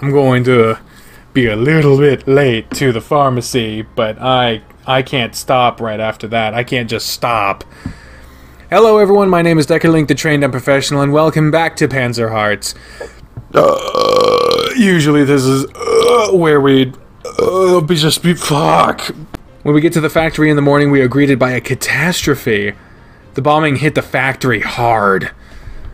I'm going to be a little bit late to the pharmacy, but I can't stop right after that. I can't just stop. Hello everyone, my name is Deckerlink, the trained and professional, and welcome back to Panzer Hearts. Usually this is where we'd fuck. When we get to the factory in the morning, we are greeted by a catastrophe. The bombing hit the factory hard.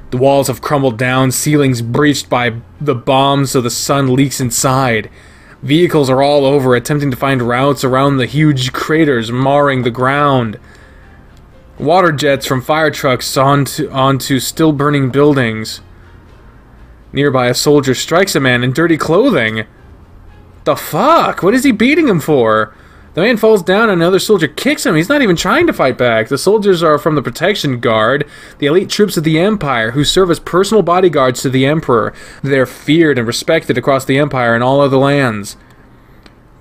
The walls have crumbled down, ceilings breached by the bombs so the sun leaks inside. Vehicles are all over, attempting to find routes around the huge craters marring the ground. Water jets from fire trucks onto still burning buildings. Nearby, a soldier strikes a man in dirty clothing. The fuck? What is he beating him for? The man falls down and another soldier kicks him. He's not even trying to fight back. The soldiers are from the Protection Guard, the elite troops of the Empire, who serve as personal bodyguards to the Emperor. They're feared and respected across the Empire and all other lands.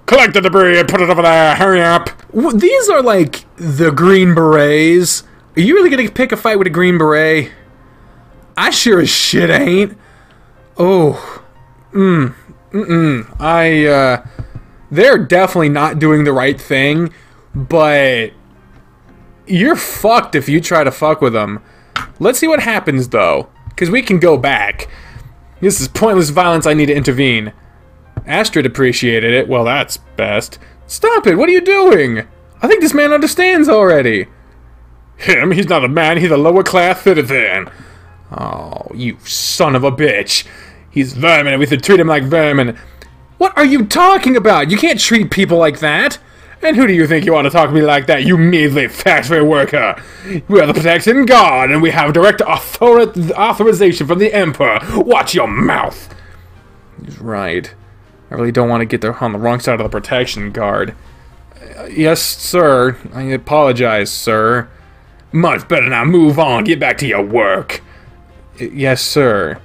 Collect the debris and put it over there. Hurry up. These are like the Green Berets. Are you really gonna pick a fight with a Green Beret? I sure as shit ain't. Oh. They're definitely not doing the right thing, but you're fucked if you try to fuck with them. Let's see what happens, though, because we can go back. This is pointless violence. I need to intervene. Astrid appreciated it. Well, that's best. Stop it! What are you doing? I think this man understands already. Him? He's not a man. He's a lower-class citizen. Oh, you son of a bitch. He's vermin, and we should treat him like vermin. What are you talking about? You can't treat people like that. And who do you think you want to talk to me like that, you measly factory worker? We are the Protection Guard, and we have direct authorization from the Emperor. Watch your mouth. He's right. I really don't want to get on the wrong side of the Protection Guard. Yes, sir. I apologize, sir. Much better now. Move on. Get back to your work. Yes, sir.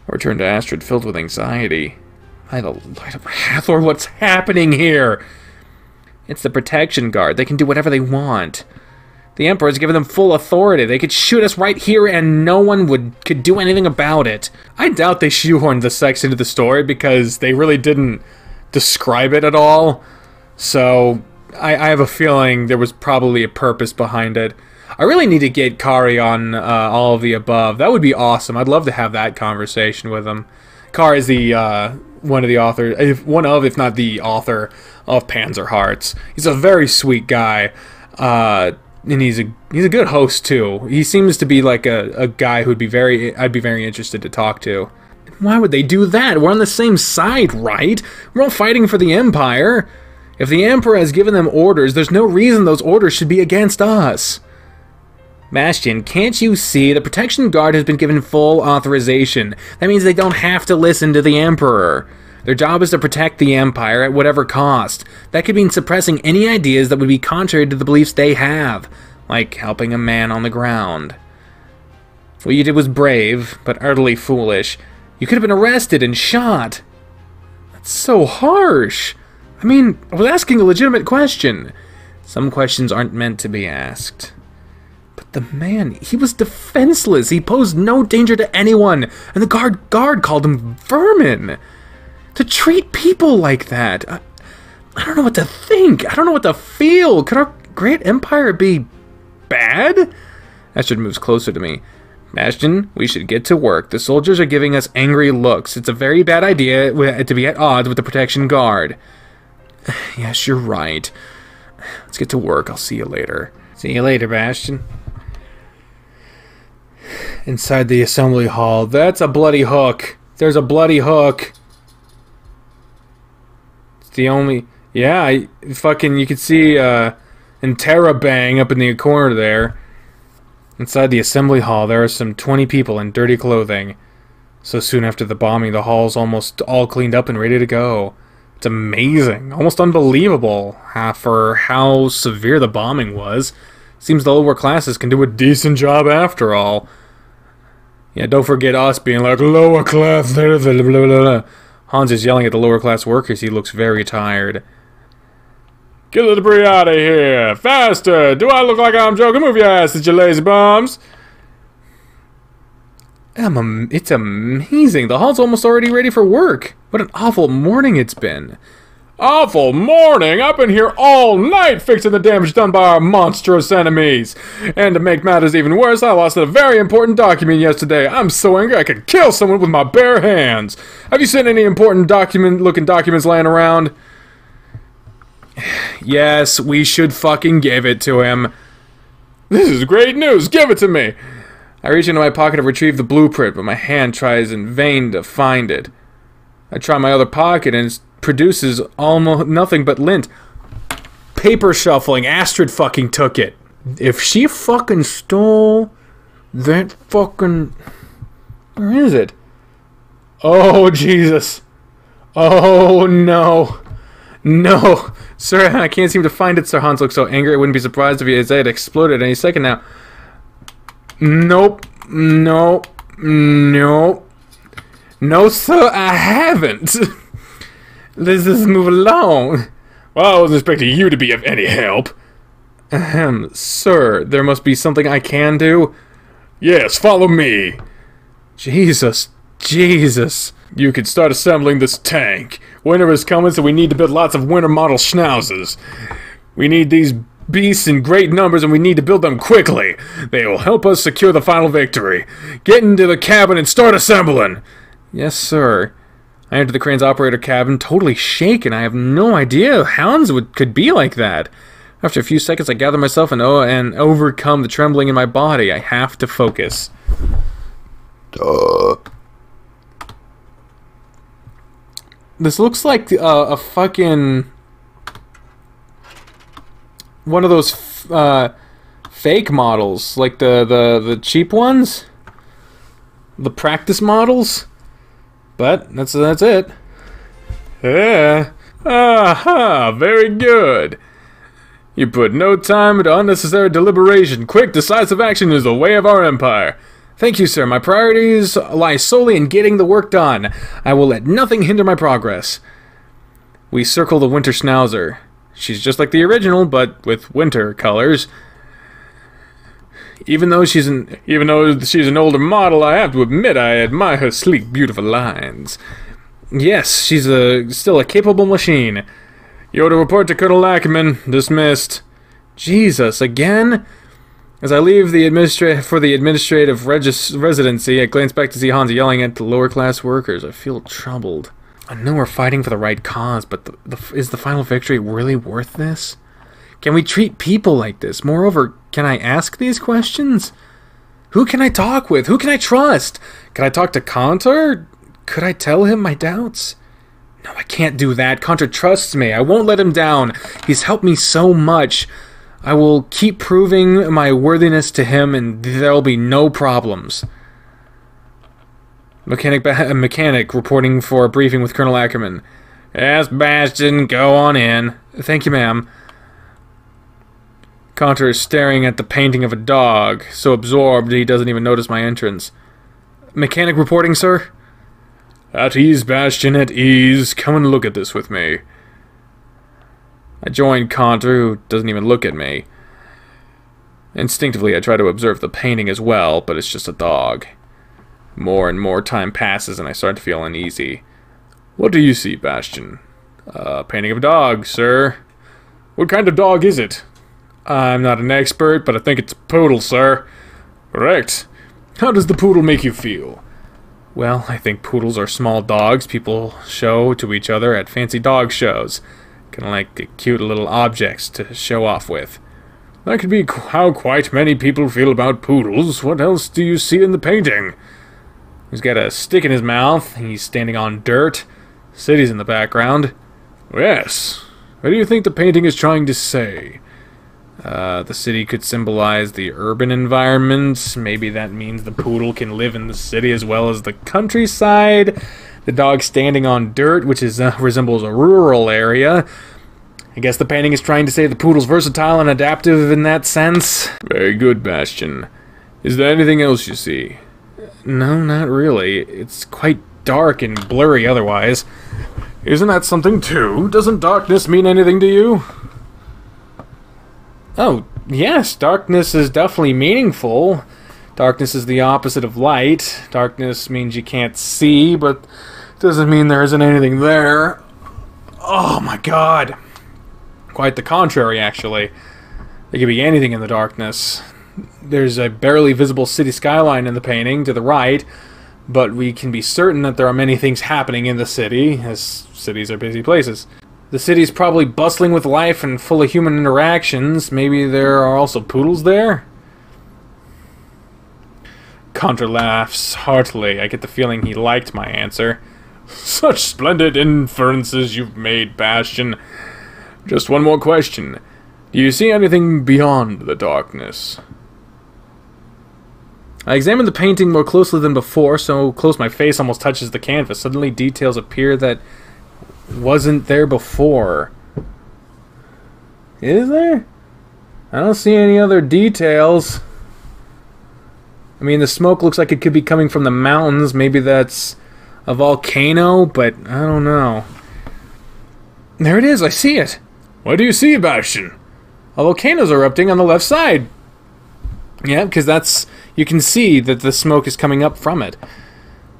I returned to Astrid, filled with anxiety. By the light of Hathor, what's happening here? It's the Protection Guard. They can do whatever they want. The Emperor has given them full authority. They could shoot us right here and no one could do anything about it. I doubt they shoehorned the sex into the story because they really didn't describe it at all. So I have a feeling there was probably a purpose behind it. I really need to get Kari on all of the above. That would be awesome. I'd love to have that conversation with him. Kari is the one of the authors, if not the author of Panzer Hearts. He's a very sweet guy. And he's a good host too. He seems to be like a guy I'd be very interested to talk to. Why would they do that? We're on the same side, right? We're all fighting for the Empire. If the Emperor has given them orders, there's no reason those orders should be against us. Bastion, can't you see the Protection Guard has been given full authorization? That means they don't have to listen to the Emperor. Their job is to protect the Empire at whatever cost. That could mean suppressing any ideas that would be contrary to the beliefs they have, like helping a man on the ground. What you did was brave, but utterly foolish. You could have been arrested and shot. That's so harsh. I mean, I was asking a legitimate question. Some questions aren't meant to be asked. But the man, he was defenseless. He posed no danger to anyone, and the guard called him vermin. To treat people like that, I don't know what to think. I don't know what to feel. Could our great empire be bad? Astrid moves closer to me. Bastion, we should get to work. The soldiers are giving us angry looks. It's a very bad idea to be at odds with the Protection Guard. Yes, you're right. Let's get to work. I'll see you later. See you later, Bastion. Inside the assembly hall. That's a bloody hook. There's a bloody hook. The only, yeah, you could see Interrobang up in the corner there. Inside the assembly hall, there are some 20 people in dirty clothing. So soon after the bombing, the hall's almost all cleaned up and ready to go. It's amazing, almost unbelievable for how severe the bombing was. Seems the lower classes can do a decent job after all. Yeah, don't forget us being like, lower class, blah, blah, blah, blah. Hans is yelling at the lower class workers. He looks very tired. Get the debris out of here! Faster! Do I look like I'm joking? Move your asses, you lazy bums! It's amazing. The hall's almost already ready for work. What an awful morning it's been. Awful morning? I've been here all night fixing the damage done by our monstrous enemies. And to make matters even worse, I lost a very important document yesterday. I'm so angry I could kill someone with my bare hands. Have you seen any important looking documents laying around? Yes, we should fucking give it to him. This is great news. Give it to me. I reach into my pocket to retrieve the blueprint, but my hand tries in vain to find it. I try my other pocket and it produces almost nothing but lint. Paper shuffling. Astrid fucking took it. If she fucking stole that fucking... Where is it? Oh, Jesus. Oh, no. No. Sir, I can't seem to find it. Sir Hans looks so angry. I wouldn't be surprised if he had exploded any second now. Nope. Nope. Nope. No, sir, I haven't. Let's just move along. Well, I wasn't expecting you to be of any help. Sir, there must be something I can do? Yes, follow me. Jesus. Jesus. You could start assembling this tank. Winter is coming, so we need to build lots of winter model schnauzers. We need these beasts in great numbers, and we need to build them quickly. They will help us secure the final victory. Get into the cabin and start assembling. Yes, sir. I enter the crane's operator cabin, totally shaken. I have no idea Hans could be like that. After a few seconds, I gather myself and overcome the trembling in my body. I have to focus. This looks like a fucking... one of those fake models, like the cheap ones, the practice models. But that's it. Yeah. Aha, very good. You put no time into unnecessary deliberation. Quick, decisive action is the way of our empire. Thank you, sir. My priorities lie solely in getting the work done. I will let nothing hinder my progress. We circle the winter schnauzer. She's just like the original, but with winter colors. Even though she's an older model, I have to admit I admire her sleek, beautiful lines. Yes, she's still a capable machine. You're to report to Colonel Ackerman. Dismissed. Jesus, again? As I leave the administrative residency, I glance back to see Hans yelling at the lower-class workers. I feel troubled. I know we're fighting for the right cause, but is the final victory really worth this? Can we treat people like this? Moreover, can I ask these questions? Who can I talk with? Who can I trust? Can I talk to Conter? Could I tell him my doubts? No, I can't do that. Conter trusts me. I won't let him down. He's helped me so much. I will keep proving my worthiness to him, and there'll be no problems. Mechanic reporting for a briefing with Colonel Ackerman. Yes, Bastion, go on in. Thank you, ma'am. Conter is staring at the painting of a dog, so absorbed he doesn't even notice my entrance. Mechanic reporting, sir? At ease, Bastion, at ease. Come and look at this with me. I join Conter, who doesn't even look at me. Instinctively, I try to observe the painting as well, but it's just a dog. More and more time passes, and I start to feel uneasy. What do you see, Bastion? Painting of a dog, sir. What kind of dog is it? I'm not an expert, but I think it's a poodle, sir. Correct. How does the poodle make you feel? Well, I think poodles are small dogs people show to each other at fancy dog shows. Kind of like cute little objects to show off with. That could be how quite many people feel about poodles. What else do you see in the painting? He's got a stick in his mouth. He's standing on dirt. City's in the background. Yes. What do you think the painting is trying to say? The city could symbolize the urban environment. Maybe that means the poodle can live in the city as well as the countryside. The dog standing on dirt, which resembles a rural area. I guess the painting is trying to say the poodle's versatile and adaptive in that sense. Very good, Bastion. Is there anything else you see? No, not really. It's quite dark and blurry otherwise. Isn't that something too? Doesn't darkness mean anything to you? Oh, yes, darkness is definitely meaningful Darkness is the opposite of light. Darkness means you can't see, but doesn't mean there isn't anything there. Oh my god. Quite the contrary, actually. There could be anything in the darkness. There's a barely visible city skyline in the painting to the right, but we can be certain that there are many things happening in the city, as cities are busy places. The city's probably bustling with life and full of human interactions. Maybe there are also poodles there? Contra laughs heartily. I get the feeling he liked my answer. Such splendid inferences you've made, Bastion. Just one more question. Do you see anything beyond the darkness? I examined the painting more closely than before, so close my face almost touches the canvas. Suddenly details appear that wasn't there before. Is there? I don't see any other details. I mean, the smoke looks like it could be coming from the mountains. Maybe that's a volcano, but I don't know. There it is, I see it. What do you see, Bastion? A volcano's erupting on the left side. Yeah, because that's... You can see that the smoke is coming up from it.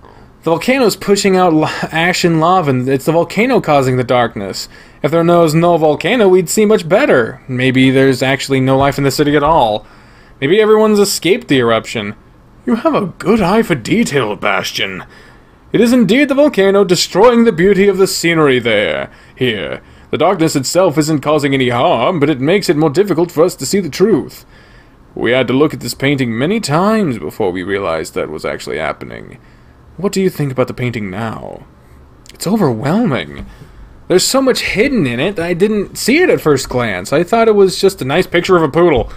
The volcano's pushing out ash and lava, and it's the volcano causing the darkness. If there was no volcano, we'd see much better. Maybe there's actually no life in the city at all. Maybe everyone's escaped the eruption. You have a good eye for detail, Bastion. It is indeed the volcano destroying the beauty of the scenery there. Here, the darkness itself isn't causing any harm, but it makes it more difficult for us to see the truth. We had to look at this painting many times before we realized that was actually happening. What do you think about the painting now? It's overwhelming. There's so much hidden in it, I didn't see it at first glance. I thought it was just a nice picture of a poodle.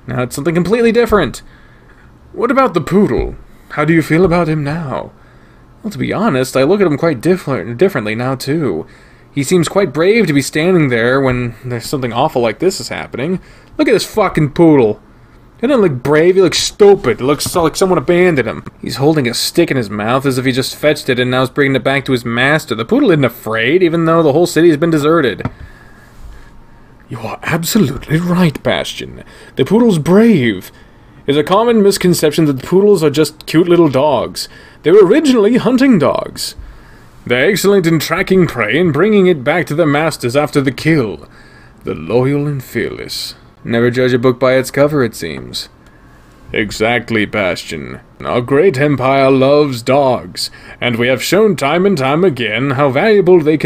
Now it's something completely different. What about the poodle? How do you feel about him now? Well, to be honest, I look at him quite differently now, too. He seems quite brave to be standing there when there's something awful like this is happening. Look at this fucking poodle. He doesn't look brave, he looks stupid. It looks like someone abandoned him. He's holding a stick in his mouth as if he just fetched it and now is bringing it back to his master. The poodle isn't afraid, even though the whole city has been deserted. You are absolutely right, Bastion. The poodle's brave. It's a common misconception that poodles are just cute little dogs. They were originally hunting dogs. They're excellent in tracking prey and bringing it back to their masters after the kill. They're loyal and fearless. Never judge a book by its cover, it seems. Exactly, Bastion. Our great empire loves dogs, and we have shown time and time again how valuable they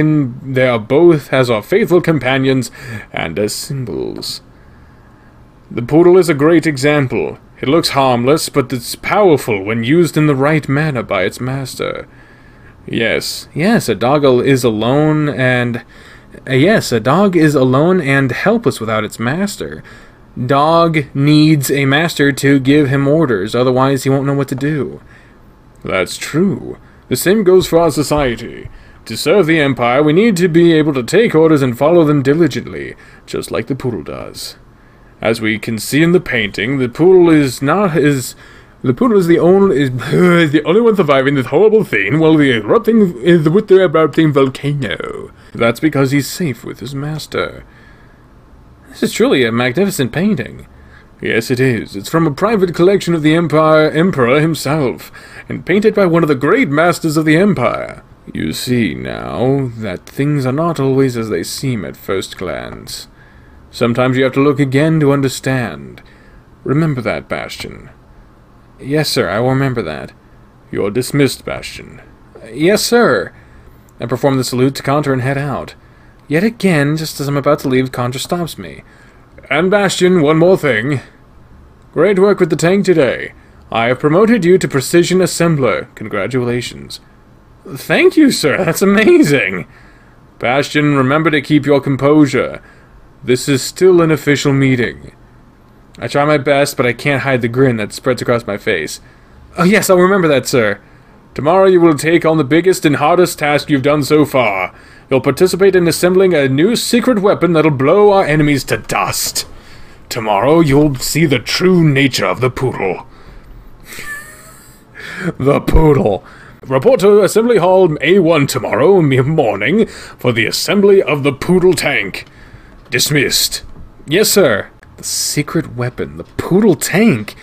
are both as our faithful companions and as symbols. The poodle is a great example. It looks harmless, but it's powerful when used in the right manner by its master. Yes, a dog is alone and... Yes, a dog is alone and helpless without its master. Dog needs a master to give him orders, otherwise he won't know what to do. That's true. The same goes for our society. To serve the Empire, we need to be able to take orders and follow them diligently, just like the poodle does. As we can see in the painting, the poodle is the only one surviving this horrible thing while the erupting volcano. That's because he's safe with his master. This is truly a magnificent painting. Yes, it is. It's from a private collection of the Emperor himself, and painted by one of the great masters of the Empire. You see now that things are not always as they seem at first glance. Sometimes you have to look again to understand. Remember that, Bastion. Yes, sir, I will remember that. You're dismissed, Bastion. Yes, sir. I perform the salute to Contra and head out. Yet again, just as I'm about to leave, Contra stops me. And Bastion, one more thing. Great work with the tank today. I have promoted you to Precision Assembler. Congratulations. Thank you, sir. That's amazing. Bastion, remember to keep your composure. This is still an official meeting. I try my best, but I can't hide the grin that spreads across my face. Oh yes, I'll remember that, sir. Tomorrow you will take on the biggest and hardest task you've done so far. You'll participate in assembling a new secret weapon that'll blow our enemies to dust. Tomorrow you'll see the true nature of the poodle. The poodle. Report to Assembly Hall A1 tomorrow morning for the assembly of the poodle tank. Dismissed. Yes, sir. The secret weapon, the poodle tank.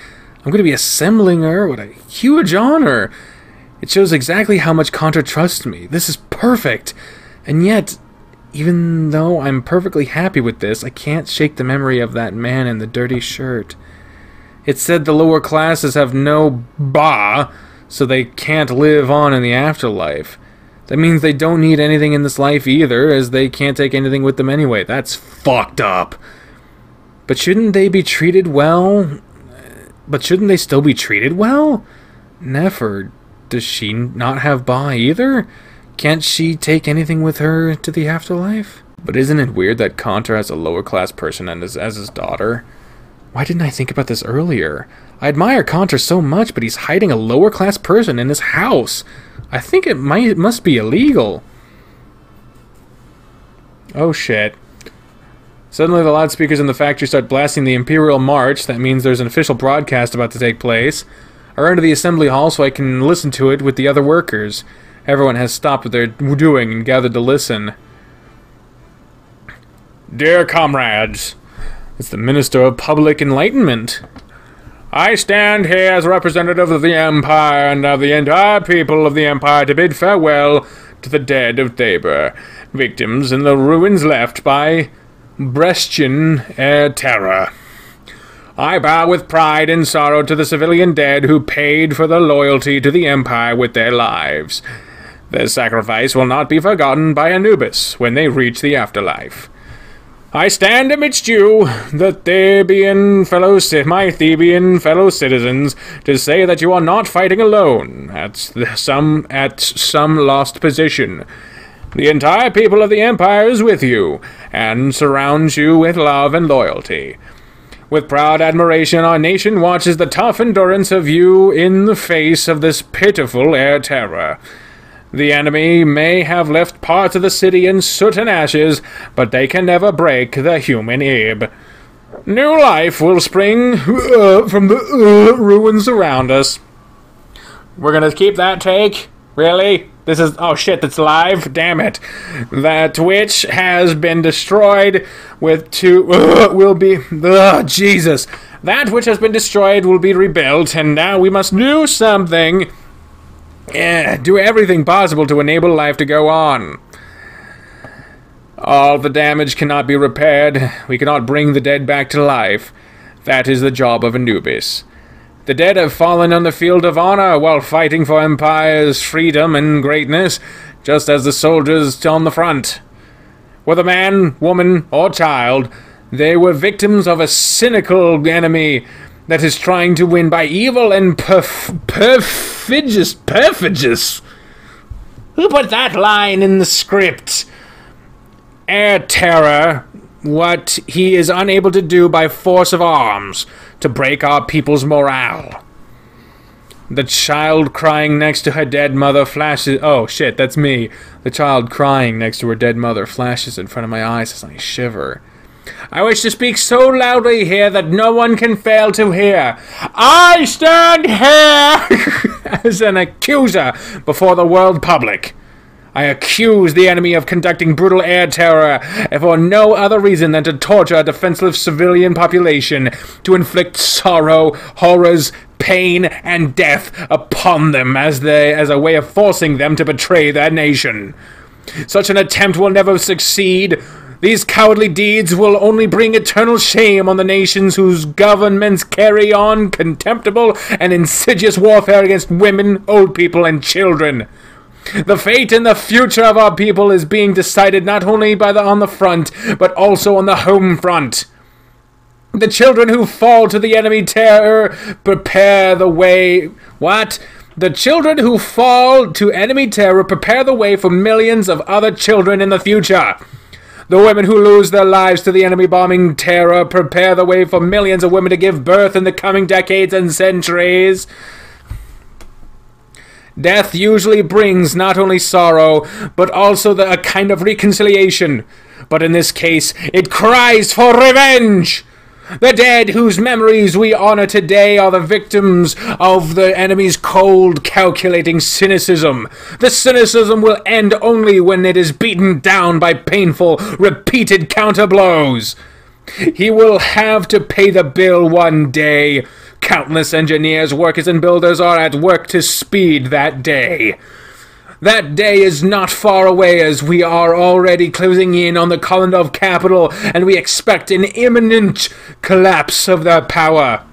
I'm going to be assembling her. What a huge honor. It shows exactly how much Contra trusts me. This is perfect. And yet, even though I'm perfectly happy with this, I can't shake the memory of that man in the dirty shirt. It said the lower classes have no ba, so they can't live on in the afterlife. That means they don't need anything in this life either, as they can't take anything with them anyway. That's fucked up. But shouldn't they be treated well? But shouldn't they still be treated well? Never. Does she not have ba either? Can't she take anything with her to the afterlife? But isn't it weird that Contra has a lower class person as his daughter? Why didn't I think about this earlier? I admire Contra so much, but he's hiding a lower class person in his house. I think it must be illegal. Oh shit. Suddenly the loudspeakers in the factory start blasting the Imperial March. That means there's an official broadcast about to take place. I run to the assembly hall so I can listen to it with the other workers. Everyone has stopped what they're doing and gathered to listen. Dear comrades, it's the Minister of Public Enlightenment. I stand here as representative of the Empire and of the entire people of the Empire to bid farewell to the dead of Thabor, victims in the ruins left by Brestian air terror. I bow with pride and sorrow to the civilian dead who paid for their loyalty to the Empire with their lives. Their sacrifice will not be forgotten by Anubis when they reach the afterlife. I stand amidst you, my Theban fellow citizens, to say that you are not fighting alone at some lost position. The entire people of the Empire is with you, and surrounds you with love and loyalty. With proud admiration, our nation watches the tough endurance of you in the face of this pitiful air terror. The enemy may have left parts of the city in soot and ashes, but they can never break the human ebb. New life will spring from the ruins around us. We're gonna keep that take? Really? This is... oh shit, that's live? Damn it. That which has been destroyed will be... Jesus. That which has been destroyed will be rebuilt, and now we must do something... do everything possible to enable life to go on. All the damage cannot be repaired. We cannot bring the dead back to life. That is the job of Anubis. The dead have fallen on the field of honor while fighting for Empire's freedom and greatness, just as the soldiers on the front. Whether man, woman, or child, they were victims of a cynical enemy that is trying to win by evil and perfidious. Who put that line in the script? Air terror, what he is unable to do by force of arms to break our people's morale. The child crying next to her dead mother flashes... oh shit, that's me. The child crying next to her dead mother flashes in front of my eyes as I shiver. I wish to speak so loudly here that no one can fail to hear. I stand here as an accuser before the world public. I accuse the enemy of conducting brutal air terror for no other reason than to torture a defenseless civilian population, to inflict sorrow, horrors, pain, and death upon them as a way of forcing them to betray their nation. Such an attempt will never succeed. These cowardly deeds will only bring eternal shame on the nations whose governments carry on contemptible and insidious warfare against women, old people, and children. The fate and the future of our people is being decided not only on the front, but also on the home front. The children who fall to the enemy terror prepare the way... what? The children who fall to enemy terror prepare the way for millions of other children in the future. The women who lose their lives to the enemy bombing terror prepare the way for millions of women to give birth in the coming decades and centuries. Death usually brings not only sorrow, but also a kind of reconciliation. But in this case, it cries for revenge! The dead whose memories we honor today are the victims of the enemy's cold, calculating cynicism. The cynicism will end only when it is beaten down by painful, repeated counterblows. He will have to pay the bill one day. Countless engineers, workers, and builders are at work to speed that day. That day is not far away, as we are already closing in on the Kolendov capital, and we expect an imminent collapse of their power.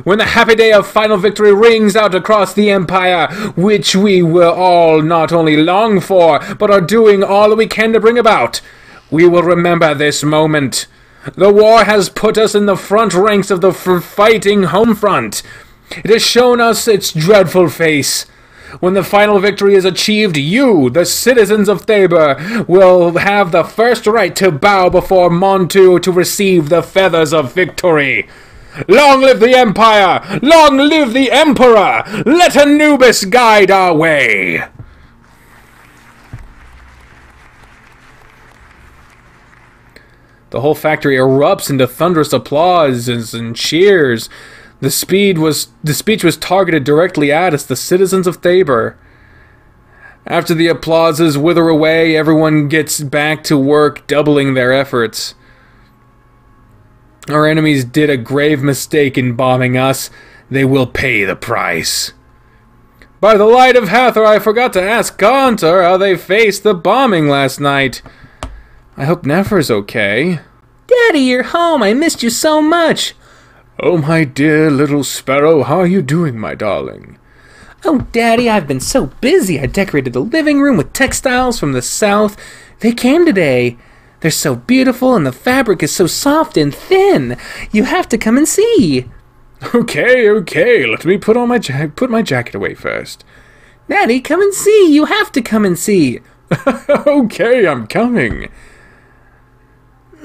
When the happy day of final victory rings out across the Empire, which we will all not only long for, but are doing all we can to bring about, we will remember this moment. The war has put us in the front ranks of the fighting home front. It has shown us its dreadful face. When the final victory is achieved, you, the citizens of Thabor, will have the first right to bow before Montu to receive the feathers of victory. Long live the Empire! Long live the Emperor! Let Anubis guide our way! The whole factory erupts into thunderous applauses and cheers. The speech was targeted directly at us, the citizens of Thabor. After the applauses wither away, everyone gets back to work, doubling their efforts. Our enemies did a grave mistake in bombing us. They will pay the price. By the light of Hathor, I forgot to ask Gontor how they faced the bombing last night. I hope Nefer's okay. Daddy, you're home. I missed you so much. Oh, my dear little sparrow, how are you doing, my darling? Oh, Daddy, I've been so busy. I decorated the living room with textiles from the south. They came today. They're so beautiful, and the fabric is so soft and thin. You have to come and see. Okay. Let me put my jacket away first. Daddy, come and see. You have to come and see. Okay, I'm coming.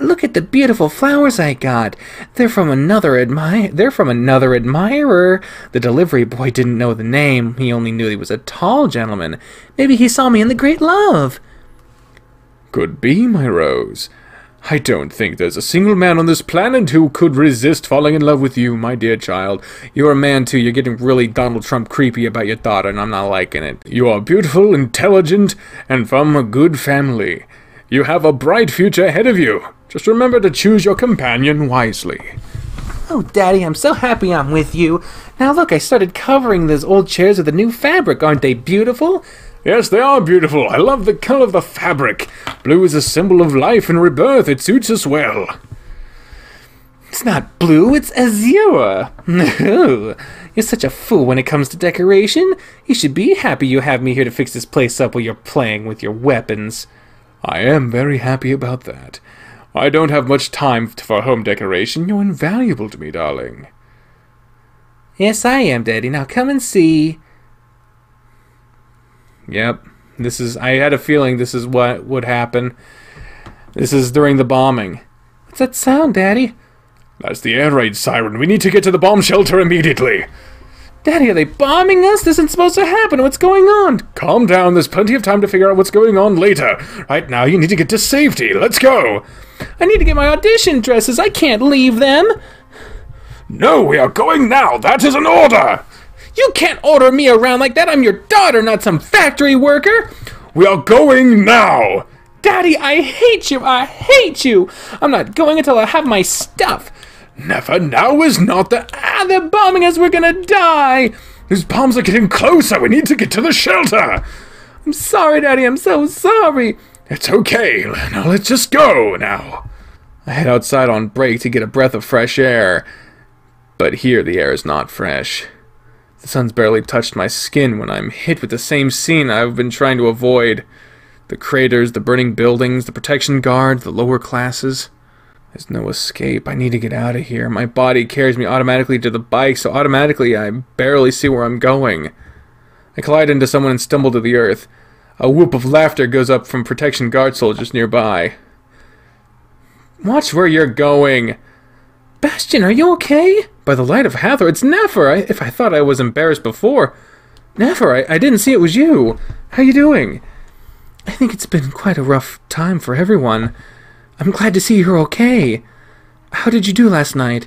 Look at the beautiful flowers I got. They're from another admirer. The delivery boy didn't know the name. He only knew he was a tall gentleman. Maybe he saw me in the Great Love. Could be, my rose. I don't think there's a single man on this planet who could resist falling in love with you, my dear child. You're a man, too. You're getting really Donald Trump creepy about your daughter, and I'm not liking it. You are beautiful, intelligent, and from a good family. You have a bright future ahead of you. Just remember to choose your companion wisely. Oh, Daddy, I'm so happy I'm with you. Now look, I started covering those old chairs with a new fabric. Aren't they beautiful? Yes, they are beautiful. I love the color of the fabric. Blue is a symbol of life and rebirth. It suits us well. It's not blue, it's azure. You're such a fool when it comes to decoration. You should be happy you have me here to fix this place up while you're playing with your weapons. I am very happy about that. I don't have much time for home decoration. You're invaluable to me, darling. Yes, I am, Daddy. Now come and see. Yep. I had a feeling this is what would happen. This is during the bombing. What's that sound, Daddy? That's the air raid siren. We need to get to the bomb shelter immediately. Daddy, are they bombing us? This isn't supposed to happen. What's going on? Calm down. There's plenty of time to figure out what's going on later. Right now, you need to get to safety. Let's go. I need to get my audition dresses. I can't leave them. No, we are going now. That is an order. You can't order me around like that. I'm your daughter, not some factory worker. We are going now. Daddy, I hate you. I hate you. I'm not going until I have my stuff. Never. Now is not the... They're bombing us. We're gonna die. These bombs are getting closer. We need to get to the shelter. I'm sorry, Daddy. I'm so sorry. It's okay. Now let's just go now. I head outside on break to get a breath of fresh air. But here the air is not fresh. The sun's barely touched my skin when I'm hit with the same scene I've been trying to avoid. The craters, the burning buildings, the protection guard, the lower classes. There's no escape. I need to get out of here. My body carries me automatically to the bike, so automatically I barely see where I'm going. I collide into someone and stumble to the earth. A whoop of laughter goes up from protection guard soldiers nearby. Watch where you're going. Bastion, are you okay? By the light of Hathor, it's Nefer. If I thought I was embarrassed before. Nefer, I didn't see it was you. How you doing? I think it's been quite a rough time for everyone. I'm glad to see you're okay. How did you do last night?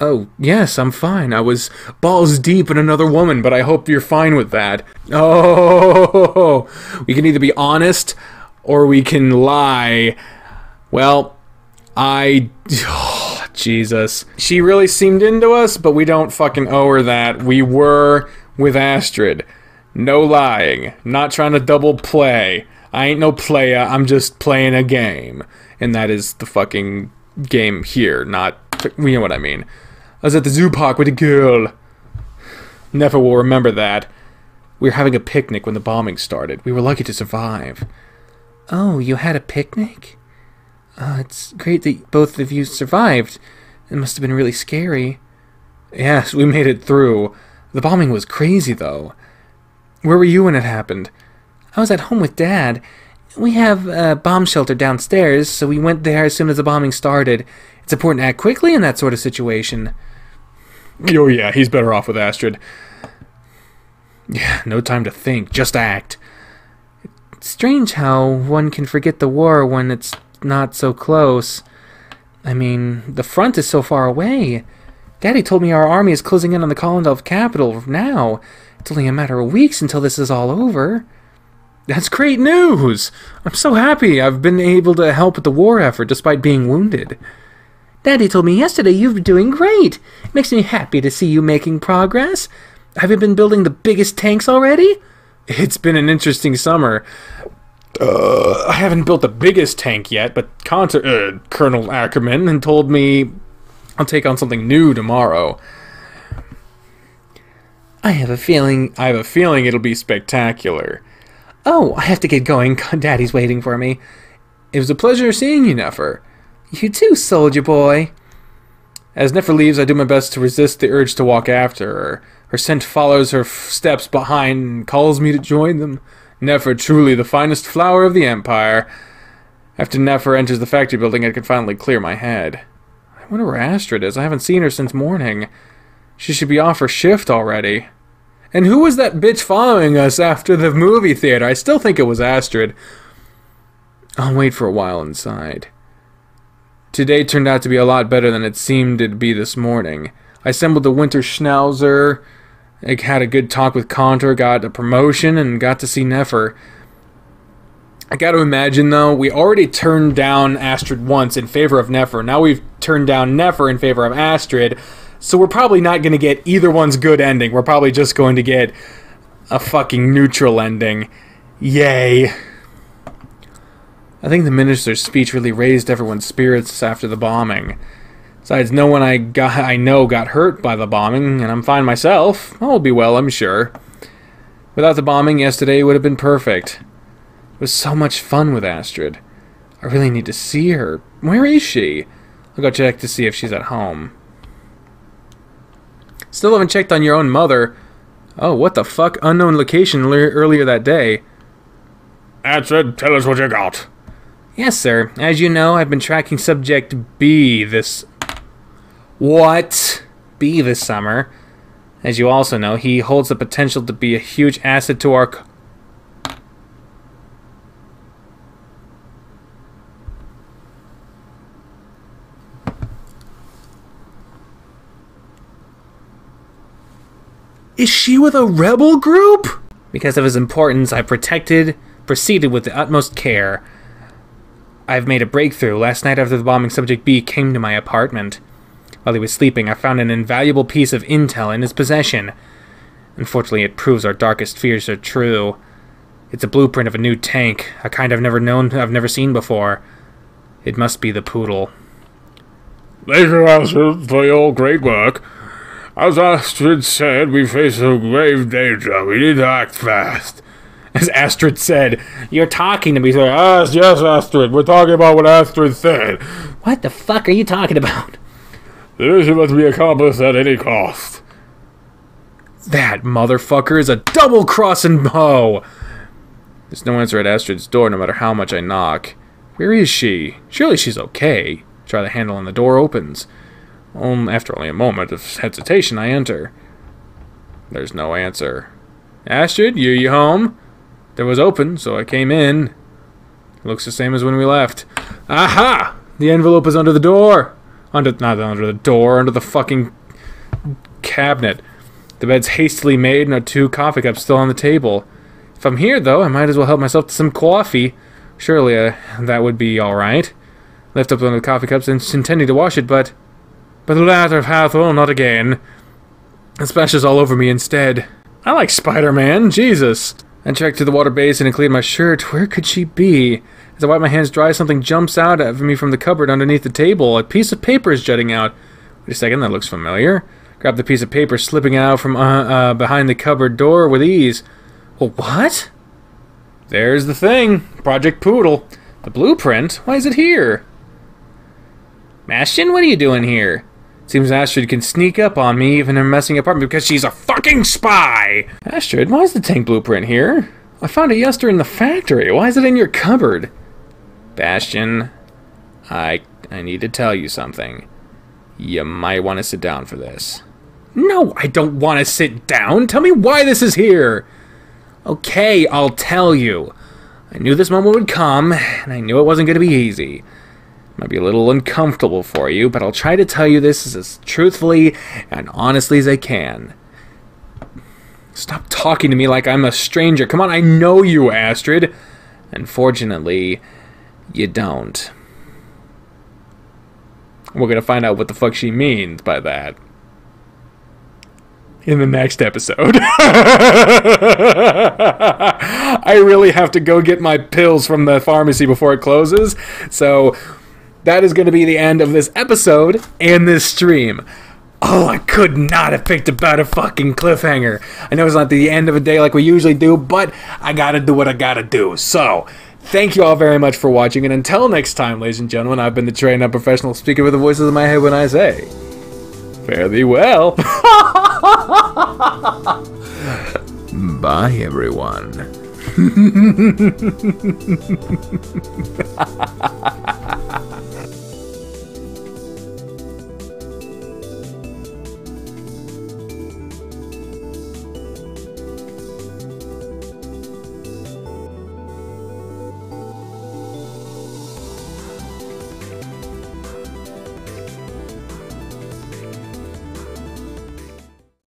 Oh, yes, I'm fine. I was balls deep in another woman, but I hope you're fine with that. Oh, we can either be honest or we can lie. Well, Jesus. She really seemed into us, but we don't fucking owe her that. We were with Astrid. No lying. Not trying to double play. I ain't no playa, I'm just playing a game. And that is the fucking game here, not... You know what I mean. I was at the zoo park with a girl. Never will remember that. We were having a picnic when the bombing started. We were lucky to survive. Oh, you had a picnic? It's great that both of you survived. It must have been really scary. Yes, we made it through. The bombing was crazy, though. Where were you when it happened? I was at home with Dad. We have a bomb shelter downstairs, so we went there as soon as the bombing started. It's important to act quickly in that sort of situation. Oh yeah, he's better off with Astrid. Yeah, no time to think, just act. It's strange how one can forget the war when it's not so close. I mean, the front is so far away. Daddy told me our army is closing in on the Collindorf capital now. It's only a matter of weeks until this is all over. That's great news! I'm so happy I've been able to help with the war effort despite being wounded. Daddy told me yesterday you've been doing great. It makes me happy to see you making progress. Have you been building the biggest tanks already? It's been an interesting summer. I haven't built the biggest tank yet, but Colonel Ackerman told me I'll take on something new tomorrow. I have a feeling it'll be spectacular. Oh, I have to get going. Daddy's waiting for me. It was a pleasure seeing you, Nefer. You too, soldier boy. As Nefer leaves, I do my best to resist the urge to walk after her. Her scent follows her steps behind and calls me to join them. Nefer, truly the finest flower of the Empire. After Nefer enters the factory building, I can finally clear my head. I wonder where Astrid is. I haven't seen her since morning. She should be off her shift already. And who was that bitch following us after the movie theater? I still think it was Astrid. I'll wait for a while inside. Today turned out to be a lot better than it seemed to be this morning. I assembled the winter schnauzer. I had a good talk with Contour, got a promotion, and got to see Nefer. I gotta imagine, though, we already turned down Astrid once in favor of Nefer. Now we've turned down Nefer in favor of Astrid. So we're probably not going to get either one's good ending. We're probably just going to get a fucking neutral ending. Yay. I think the minister's speech really raised everyone's spirits after the bombing. Besides, no one I know got hurt by the bombing, and I'm fine myself. All will be well, I'm sure. Without the bombing, yesterday would have been perfect. It was so much fun with Astrid. I really need to see her. Where is she? I'll go check to see if she's at home. Still haven't checked on your own mother. Oh, what the fuck? Unknown location earlier that day. Astrid, tell us what you got. Yes, sir. As you know, I've been tracking Subject B this... What? B this summer. As you also know, he holds the potential to be a huge asset to our... Is she with a rebel group? Because of his importance, I proceeded with the utmost care. I've made a breakthrough. Last night after the bombing, Subject B came to my apartment. While he was sleeping, I found an invaluable piece of intel in his possession. Unfortunately, it proves our darkest fears are true. It's a blueprint of a new tank, a kind I've never seen before. It must be the Poodle. Thank you, Astrid, for your great work. As Astrid said, we face a grave danger. We need to act fast. As Astrid said, you're talking to me, sir. Yes, Astrid. We're talking about what Astrid said. What the fuck are you talking about? The mission must be accomplished at any cost. That motherfucker is a double-crossing hoe. There's no answer at Astrid's door, no matter how much I knock. Where is she? Surely she's okay. Try the handle and the door opens. After only a moment of hesitation, I enter. There's no answer. Astrid, you home? Door was open, so I came in. Looks the same as when we left. Aha! The envelope is under the door. Not under the door, under the fucking cabinet. The bed's hastily made and 2 coffee cups still on the table. If I'm here, though, I might as well help myself to some coffee. Surely that would be alright. Lift up one of the coffee cups and intending to wash it, but... But the latter path, oh, not again. It splashes all over me instead. I like Spider-Man, Jesus. I checked to the water basin and cleaned my shirt. Where could she be? As I wipe my hands dry, something jumps out at me from the cupboard underneath the table. A piece of paper is jutting out. Wait a second, that looks familiar. Grab the piece of paper slipping out from behind the cupboard door with ease. Well, what? There's the thing. Project Poodle. The blueprint? Why is it here? Bastion, what are you doing here? Seems Astrid can sneak up on me even in a messing apartment because she's a fucking spy! Astrid, why is the tank blueprint here? I found it yesterday in the factory. Why is it in your cupboard? Bastion, I need to tell you something. You might want to sit down for this. No, I don't want to sit down. Tell me why this is here. Okay, I'll tell you. I knew this moment would come, and I knew it wasn't going to be easy. Might be a little uncomfortable for you, but I'll try to tell you this as truthfully and honestly as I can. Stop talking to me like I'm a stranger. Come on, I know you, Astrid. Unfortunately, you don't. We're gonna find out what the fuck she means by that in the next episode. I really have to go get my pills from the pharmacy before it closes, so that is going to be the end of this episode and this stream. Oh, I could not have picked a better fucking cliffhanger. I know it's not the end of a day like we usually do, but I gotta do what I gotta do. So, thank you all very much for watching, and until next time, ladies and gentlemen, I've been the trained up professional speaker with the voices in my head when I say, fare thee well. Bye, everyone.